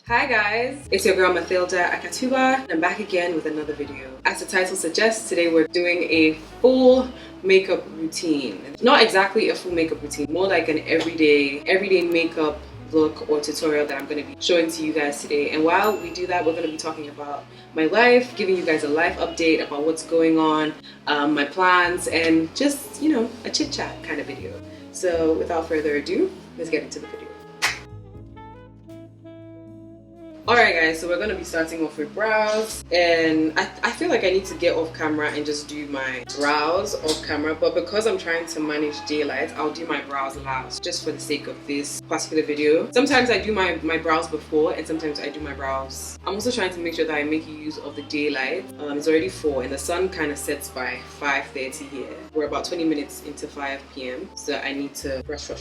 Hi guys, it's your girl Mathilda Akatuba and I'm back again with another video. As the title suggests, today we're doing a full makeup routine. Not exactly a full makeup routine, more like an everyday makeup look or tutorial that I'm going to be showing to you guys today. And while we do that, we're going to be talking about my life, giving you guys a life update about what's going on, my plans, and just, you know, a chit chat kind of video. So without further ado, let's get into the video. Alright guys, so we're going to be starting off with brows, and I feel like I need to get off camera and just do my brows off camera, but because I'm trying to manage daylight, I'll do my brows last just for the sake of this particular video. Sometimes I do my brows before and sometimes I do my brows. I'm also trying to make sure that I make use of the daylight. It's already 4 and the sun kind of sets by 5:30 here. We're about 20 minutes into 5 p.m. so I need to rush like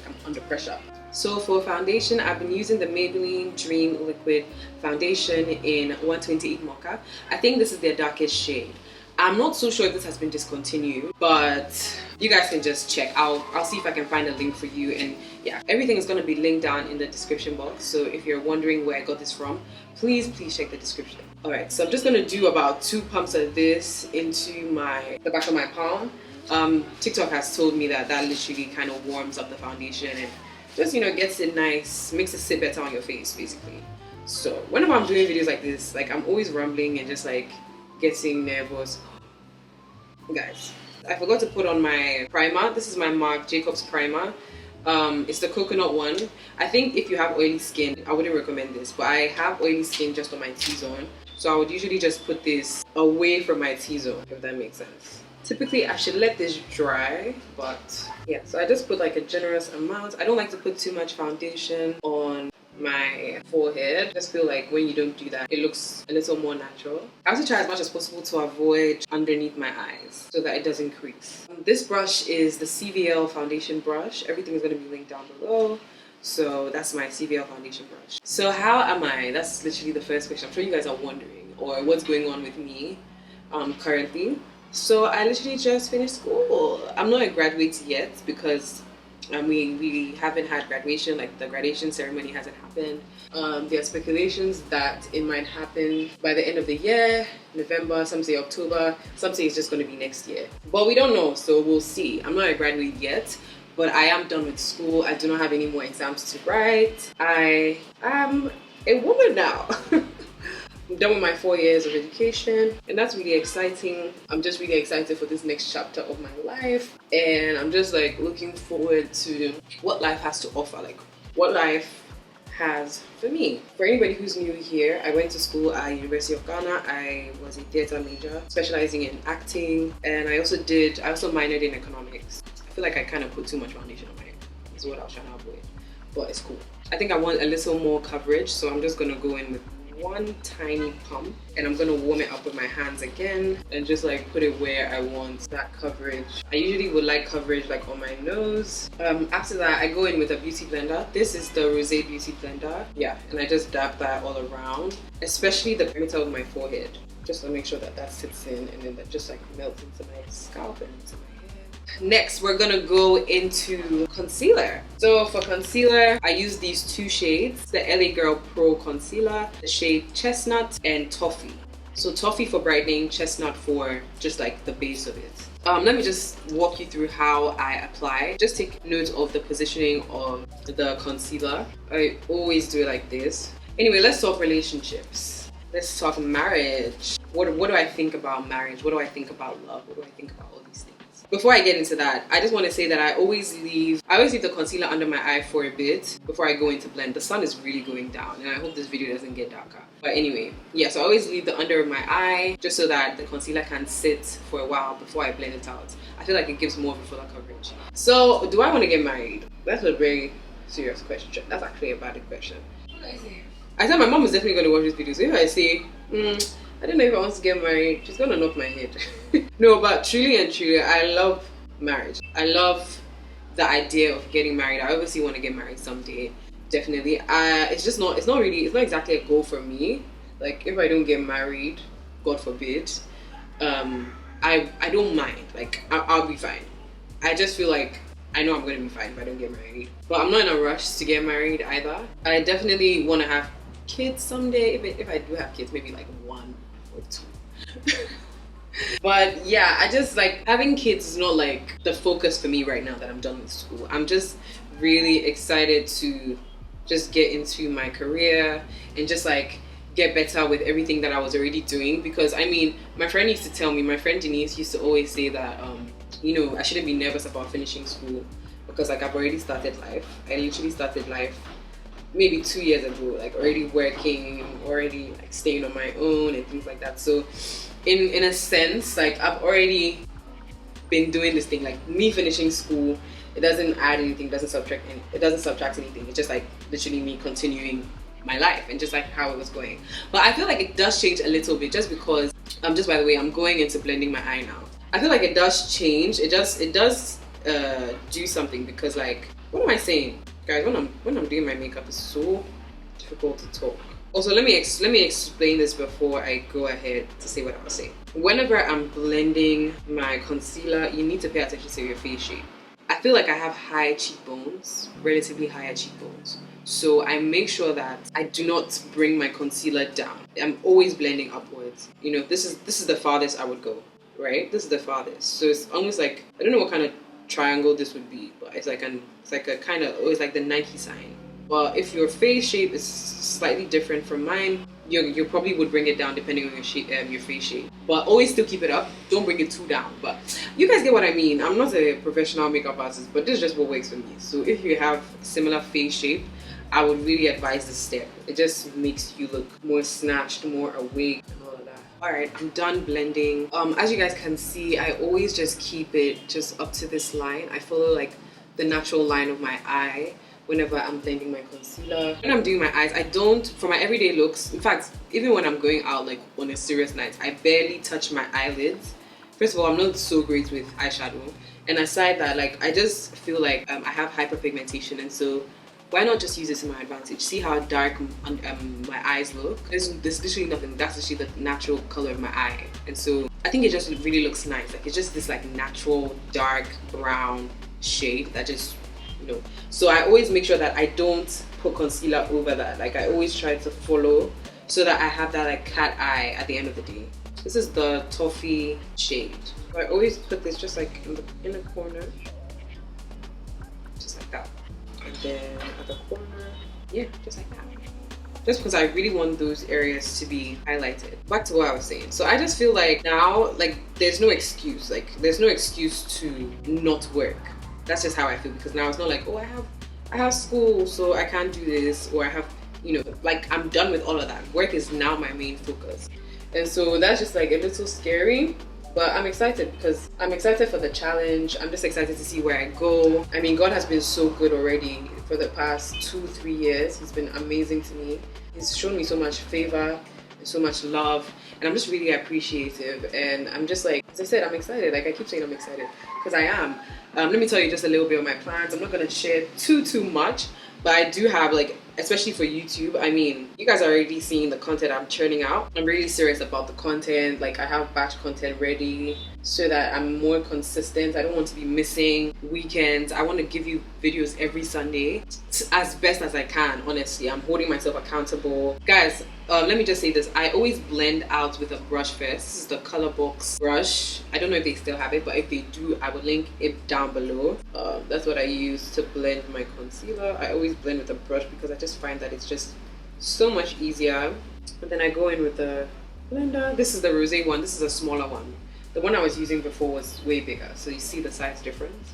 I'm under pressure. So for foundation, I've been using the Maybelline Dream Liquid Foundation in 128 Mocha. I think this is their darkest shade. I'm not so sure if this has been discontinued, but you guys can just check. I'll see if I can find a link for you, and yeah, everything is going to be linked down in the description box. So if you're wondering where I got this from, please check the description. Alright, so I'm just going to do about 2 pumps of this into the back of my palm. TikTok has told me that literally kind of warms up the foundation and just, you know, gets it nice, makes it sit better on your face basically. So whenever I'm doing videos like this, like I'm always rambling and just like getting nervous. Guys, I forgot to put on my primer. This is my Marc Jacobs primer. It's the coconut one. I think if you have oily skin, I wouldn't recommend this, but I have oily skin just on my T-zone, so I would usually just put this away from my T-zone, if that makes sense. Typically I should let this dry, but yeah, so I just put like a generous amount. I don't like to put too much foundation on my forehead. I just feel like when you don't do that, it looks a little more natural. I also try as much as possible to avoid underneath my eyes so that it doesn't crease. This brush is the CVL foundation brush. Everything is going to be linked down below. So that's my CVL foundation brush. So how am I? That's literally the first question. I'm sure you guys are wondering, or what's going on with me currently. So I literally just finished school. I'm not a graduate yet because we haven't had graduation, like the graduation ceremony hasn't happened. There are speculations that it might happen by the end of the year, November, some say October, some say it's just going to be next year. But we don't know, so we'll see. I'm not a graduate yet, but I am done with school. I do not have any more exams to write. I am a woman now. I'm done with my 4 years of education, and that's really exciting. I'm just really excited for this next chapter of my life, and I'm just like looking forward to what life has to offer, like what life has for me. For anybody who's new here, I went to school at University of Ghana. I was a theatre major specializing in acting, and I also minored in economics. I feel like I kind of put too much foundation on my head. That's what I was trying to avoid, but it's cool. I think I want a little more coverage, so I'm just gonna go in with one tiny pump, and I'm gonna warm it up with my hands again and just like put it where I want that coverage. I usually would like coverage like on my nose. After that, I go in with a beauty blender. This is the Rozay beauty blender. Yeah, and I just dab that all around, especially the perimeter of my forehead, just to make sure that that sits in, and then that just like melts into my scalp and into my hair. Next, we're gonna go into concealer. So for concealer, I use these 2 shades, the LA Girl Pro Concealer, the shade Chestnut and Toffee. So Toffee for brightening, Chestnut for just like the base of it. Let me just walk you through how I apply. Just take note of the positioning of the concealer. I always do it like this. Anyway, let's talk relationships. Let's talk marriage. What do I think about marriage? What do I think about love? What do I think about all these things? Before I get into that, I just want to say that I always leave the concealer under my eye for a bit before I go into blend. The sun is really going down, and I hope this video doesn't get darker. But anyway, yeah, so I always leave the under of my eye just so that the concealer can sit for a while before I blend it out. I feel like it gives more of a fuller coverage. So, do I want to get married? That's a very serious question. That's actually a valid question. What do I say? I said my mom is definitely going to watch this video, so if I say, I don't know if I want to get married, she's gonna knock my head. No, but truly and truly, I love marriage. I love the idea of getting married. I obviously want to get married someday, definitely. It's not exactly a goal for me. Like if I don't get married, God forbid, I don't mind. Like I'll be fine. I just feel like I know I'm gonna be fine if I don't get married. But I'm not in a rush to get married either. I definitely want to have kids someday. If I do have kids, maybe like 1 or 2. But yeah, I just like having kids is not like the focus for me right now that I'm done with school. I'm just really excited to just get into my career and just like get better with everything that I was already doing. Because I mean, my friend used to tell me, my friend Denise used to always say that you know, I shouldn't be nervous about finishing school because like I've already started life. I literally started life maybe 2 years ago, like already working, already like staying on my own and things like that. So in a sense, like I've already been doing this thing. Like me finishing school, it doesn't add anything, doesn't subtract anything. It's just like literally me continuing my life and just like how it was going. But I feel like it does change a little bit just because just by the way, I'm going into blending my eye now. I feel like it does change. It does do something because like, what am I saying, guys? When I'm doing my makeup, it's so difficult to talk. Also, let me explain this before I go ahead to say what I was saying. Whenever I'm blending my concealer, you need to pay attention to your face shape. I feel like I have high cheekbones, relatively higher cheekbones. So I make sure that I do not bring my concealer down. I'm always blending upwards. You know, this is the farthest I would go, right? This is the farthest. So it's almost like, I don't know what kind of triangle this would be, but it's like a kind of, always like the Nike sign. But if your face shape is slightly different from mine, you probably would bring it down depending on your face shape. But always still keep it up. Don't bring it too down. But you guys get what I mean. I'm not a professional makeup artist, but this is just what works for me. So if you have similar face shape, I would really advise this step. It just makes you look more snatched, more awake, and all of that. Alright, I'm done blending. As you guys can see, I always just keep it just up to this line. I follow like the natural line of my eye whenever I'm blending my concealer. When I'm doing my eyes, I don't, for my everyday looks, in fact, even when I'm going out like on a serious night, I barely touch my eyelids. First of all, I'm not so great with eyeshadow. And aside that, like, I just feel like I have hyperpigmentation, and so why not just use it to my advantage? See how dark my eyes look? There's literally nothing. That's literally the natural color of my eye. And so I think it just really looks nice. Like, it's just this like natural dark brown shade that just, you know. So I always make sure that I don't put concealer over that. Like, I always try to follow so that I have that like cat eye at the end of the day. This is the toffee shade. So I always put this just like in the inner corner, just like that. And then at the corner, yeah, just like that. Just because I really want those areas to be highlighted. Back to what I was saying. So I just feel like now, like, there's no excuse. Like, there's no excuse to not work. That's just how I feel, because now it's not like, oh, I have school, so I can't do this, or I have, you know, like, I'm done with all of that. Work is now my main focus. And so that's just like a little scary. But I'm excited because I'm excited for the challenge. I'm just excited to see where I go. I mean, God has been so good already for the past 2-3 years. He's been amazing to me. He's shown me so much favor and so much love. And I'm just really appreciative. And I'm just like, as I said, I'm excited. Like, I keep saying I'm excited because I am. Let me tell you just a little bit of my plans. I'm not going to share too much. But I do have, like, especially for YouTube, I mean, you guys are already seeing the content I'm churning out. I'm really serious about the content. Like, I have batch content ready so that I'm more consistent. I don't want to be missing weekends. I want to give you videos every Sunday as best as I can, honestly. I'm holding myself accountable. Guys, let me just say this. I always blend out with a brush first. This is the colorbox brush. I don't know if they still have it, but if they do, I will link it down below. That's what I use to blend my concealer. I always blend with a brush because I just find that it's just so much easier. And then I go in with the blender. This is the Rozay one. This is a smaller one. The one I was using before was way bigger, so you see the size difference.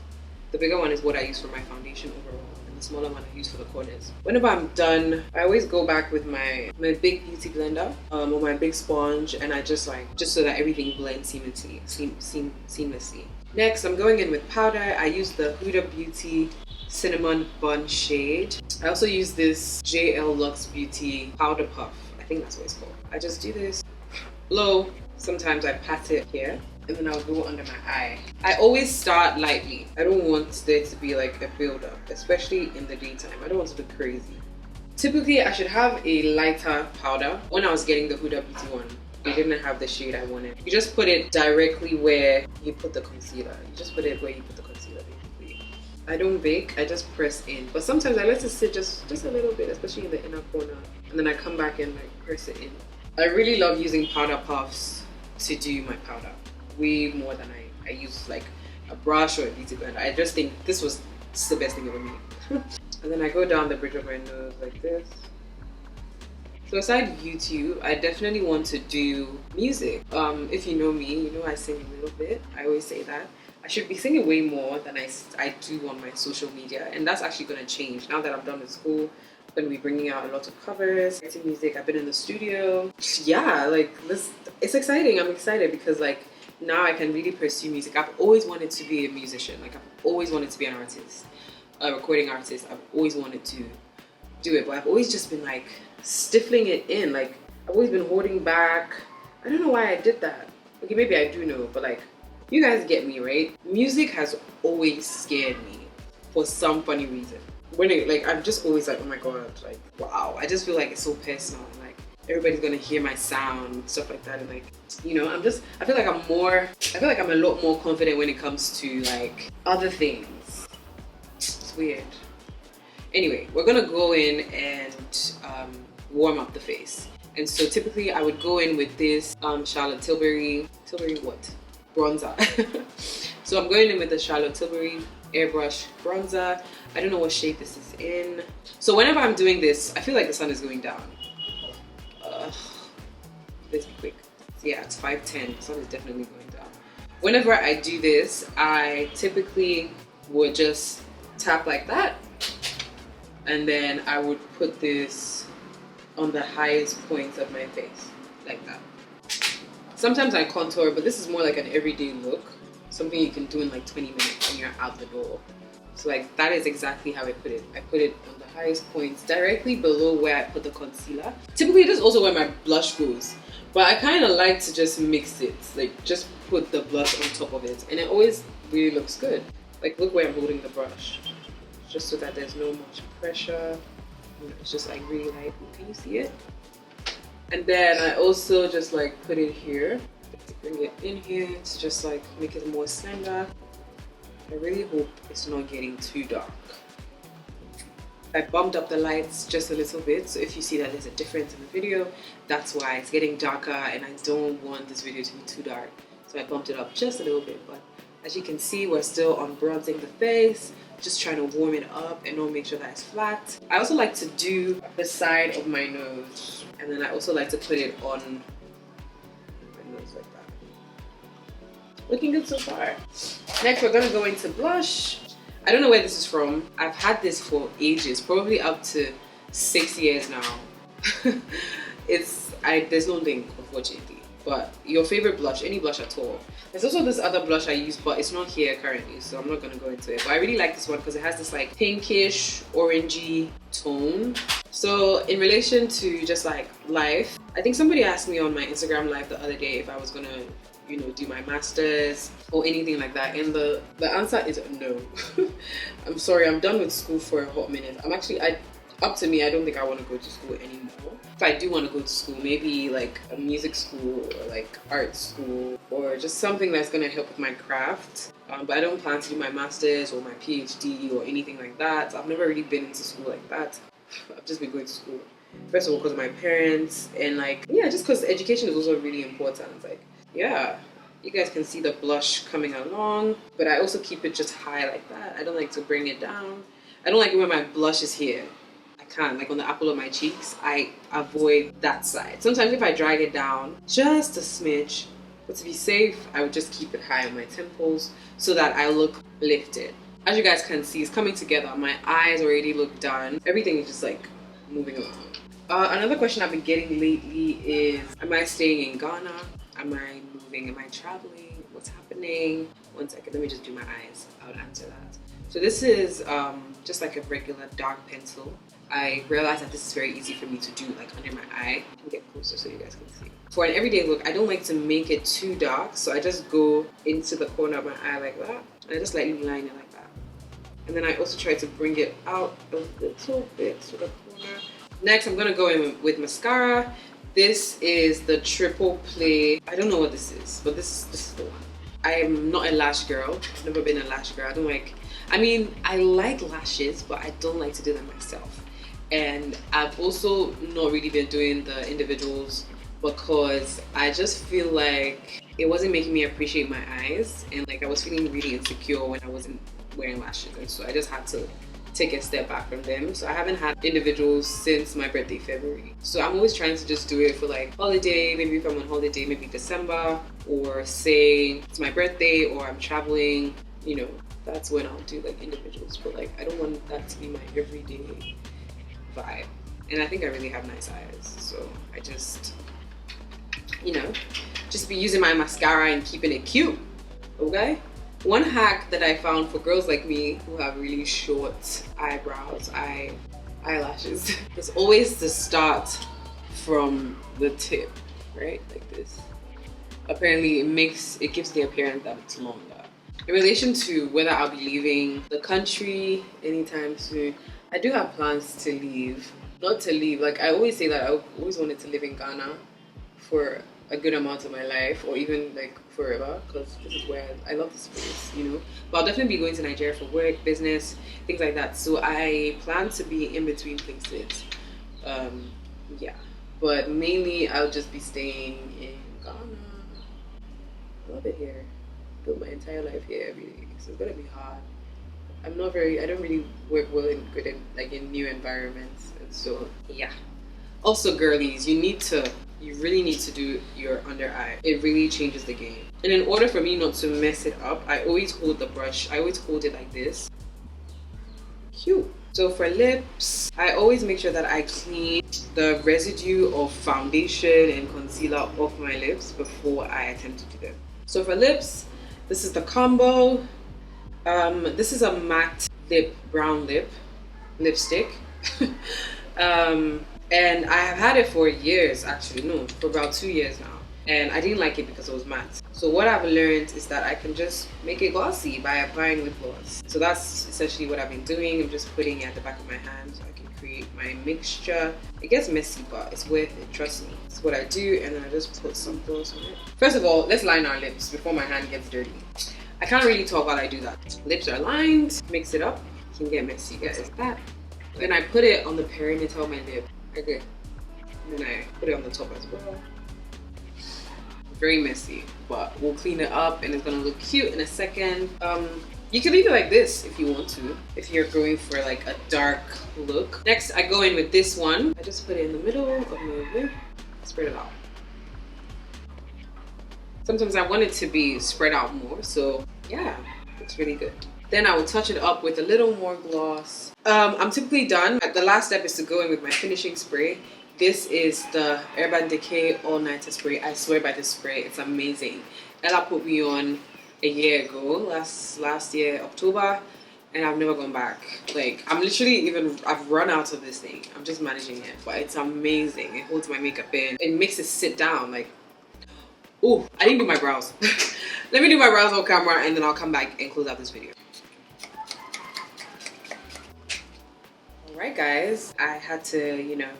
The bigger one is what I use for my foundation overall, and the smaller one I use for the corners. Whenever I'm done, I always go back with my big beauty blender or my big sponge, and I just so that everything blends seamlessly. Next, I'm going in with powder. I use the Huda Beauty Cinnamon Bun shade. I also use this JL Luxe Beauty Powder Puff. I think that's what it's called. I just do this, blow. Sometimes I pat it here, and then I'll go under my eye. I always start lightly. I don't want there to be like a build-up, especially in the daytime. I don't want to look crazy. Typically, I should have a lighter powder. When I was getting the Huda Beauty one, they didn't have the shade I wanted. You just put it directly where you put the concealer. You just put it where you put the concealer, basically. I don't bake, I just press in. But sometimes I let it sit just a little bit, especially in the inner corner. And then I come back and like press it in. I really love using powder puffs to do my powder. Way more than I use like a brush or a beauty blender. I just think this is the best thing ever made. And then I go down the bridge of my nose like this. So aside YouTube, I definitely want to do music. If you know me, you know I sing a little bit. I always say that. I should be singing way more than I do on my social media, and that's actually going to change. Now that I'm done with school, I'm going to be bringing out a lot of covers, writing music. I've been in the studio. Yeah, like this, it's exciting. I'm excited because like now I can really pursue music. I've always wanted to be a musician. Like I've always wanted to be an artist, a recording artist. I've always wanted to do it, but I've always just been like stifling it in. Like I've always been holding back. I don't know why I did that. Okay, maybe I do know, but like you guys get me, right? Music has always scared me for some funny reason. When it, like I'm just always like, oh my god, like wow. I just feel like it's so personal. Like everybody's gonna hear my sound, stuff like that, and like you know, I feel like I'm a lot more confident when it comes to like other things. It's weird. Anyway, we're gonna go in and warm up the face. And so typically I would go in with this Charlotte Tilbury what? Bronzer. So I'm going in with the Charlotte Tilbury airbrush bronzer. I don't know what shade this is in. So whenever I'm doing this, I feel like the sun is going down. Let's be quick. So yeah, it's 5:10. The sun is definitely going down. Whenever I do this, I typically would just tap like that. And then I would put this on the highest points of my face, like that. Sometimes I contour, but this is more like an everyday look. Something you can do in like 20 minutes when you're out the door. So like that is exactly how I put it. I put it on the highest points, directly below where I put the concealer. Typically this is also where my blush goes, but I kind of like to just mix it, like just put the blush on top of it, and it always really looks good. Like look where I'm holding the brush, just so that there's no much pressure. It's just like really light. Can you see it? And then I also just like put it here, bring it in here to just like make it more slender. I really hope it's not getting too dark. I bumped up the lights just a little bit, so if you see that there's a difference in the video, that's why it's getting darker, and I don't want this video to be too dark. So I bumped it up just a little bit, but as you can see, we're still on bronzing the face, just trying to warm it up and not make sure that it's flat. I also like to do the side of my nose, and then I also like to put it on my nose like that. Looking good so far. Next, we're gonna go into blush. I don't know where this is from. I've had this for ages, probably up to 6 years now. There's no link, unfortunately. But your favorite blush, any blush at all. There's also this other blush I use, but it's not here currently, so I'm not gonna go into it. But I really like this one because it has this like pinkish, orangey tone. So in relation to just like life, I think somebody asked me on my Instagram live the other day if I was gonna, you know, do my masters or anything like that, and the answer is no. I'm sorry, I'm done with school for a hot minute. Up to me, I don't think I want to go to school anymore. If I do want to go to school, maybe like a music school or like art school or just something that's going to help with my craft. But I don't plan to do my master's or my PhD or anything like that. I've never really been into school like that. I've just been going to school. First of all, because of my parents, and like, yeah, just because education is also really important. Like, yeah, you guys can see the blush coming along, but I also keep it just high like that. I don't like to bring it down. I don't like it when my blush is here. Like on the apple of my cheeks, I avoid that side. Sometimes if I drag it down just a smidge, but to be safe, I would just keep it high on my temples so that I look lifted. As you guys can see, it's coming together. My eyes already look done. Everything is just like moving along. Another question I've been getting lately is, am I staying in Ghana? Am I moving? Am I traveling? What's happening? One second, let me just do my eyes. I would answer that. So this is just like a regular dark pencil. I realized that this is very easy for me to do like under my eye. I can get closer so you guys can see. For an everyday look, I don't like to make it too dark, so I just go into the corner of my eye like that, and I just lightly line it like that. And then I also try to bring it out a little bit to the corner. Next, I'm gonna go in with mascara. This is the triple play. I don't know what this is, but this is the one. I am not a lash girl. I've never been a lash girl. I mean, I like lashes, but I don't like to do them myself. And I've also not really been doing the individuals because I just feel like it wasn't making me appreciate my eyes, and like I was feeling really insecure when I wasn't wearing lashes, and so I just had to take a step back from them. So I haven't had individuals since my birthday, February. So I'm always trying to just do it for like holiday, maybe if I'm on holiday, maybe December, or say it's my birthday or I'm traveling, you know, that's when I'll do like individuals. But like I don't want that to be my everyday vibe. And I think I really have nice eyes, so I just, you know, just be using my mascara and keeping it cute, okay? One hack that I found for girls like me who have really short eyebrows, eyelashes, is always to start from the tip, right? Like this. Apparently it gives the appearance that it's longer. In relation to whether I'll be leaving the country anytime soon, I do have plans to leave. Not to leave, like I always say that I always wanted to live in Ghana for a good amount of my life, or even like forever, because this is where I love this place, you know. But I'll definitely be going to Nigeria for work, business, things like that. So I plan to be in between places. Yeah, but mainly I'll just be staying in Ghana. I love it here. Built my entire life here every day, so it's gonna be hard. I don't really work well in good in new environments, and so yeah. Also, girlies, you really need to do your under eye. It really changes the game. And in order for me not to mess it up, I always hold the brush. I always hold it like this. Cute. So for lips, I always make sure that I clean the residue of foundation and concealer off my lips before I attempt to do them. So for lips, this is the combo. This is a matte brown lipstick. And I have had it for years, actually, no, for about 2 years now. And I didn't like it because it was matte. So what I've learned is that I can just make it glossy by applying lip gloss. So that's essentially what I've been doing. I'm just putting it at the back of my hand so I can create my mixture. It gets messy, but it's worth it, trust me. That's what I do, and then I just put some gloss on it. First of all, let's line our lips before my hand gets dirty. I can't really talk while I do that. Lips are lined, mix it up. It can get messy, guys, like that. Then I put it on the perimeter of my lip. Okay. And then I put it on the top as well. Very messy, but we'll clean it up and it's gonna look cute in a second. You can leave it like this if you want to, if you're going for like a dark look. Next, I go in with this one. I just put it in the middle of my lip, spread it out. Sometimes I want it to be spread out more, so yeah, it's really good. Then I will touch it up with a little more gloss. I'm typically done. The last step is to go in with my finishing spray. This is the Urban Decay All Nighter Spray. I swear by this spray, it's amazing. Ella put me on a year ago, last year, October, and I've never gone back. Like, I've run out of this thing. I'm just managing it, but it's amazing. It holds my makeup in. It makes it sit down, like, oh, I didn't do my brows. Let me do my brows on camera and then I'll come back and close out this video. Alright guys, I had to, you know,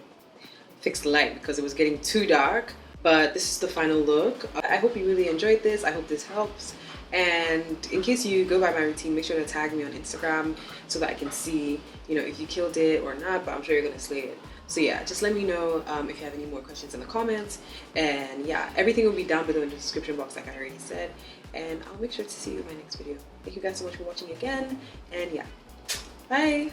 fix the light because it was getting too dark. But this is the final look. I hope you really enjoyed this. I hope this helps. And in case you go by my routine, make sure to tag me on Instagram so that I can see, you know, if you killed it or not, but I'm sure you're gonna slay it. So yeah, just let me know if you have any more questions in the comments. And yeah, everything will be down below in the description box like I already said. And I'll make sure to see you in my next video. Thank you guys so much for watching again. And yeah, bye.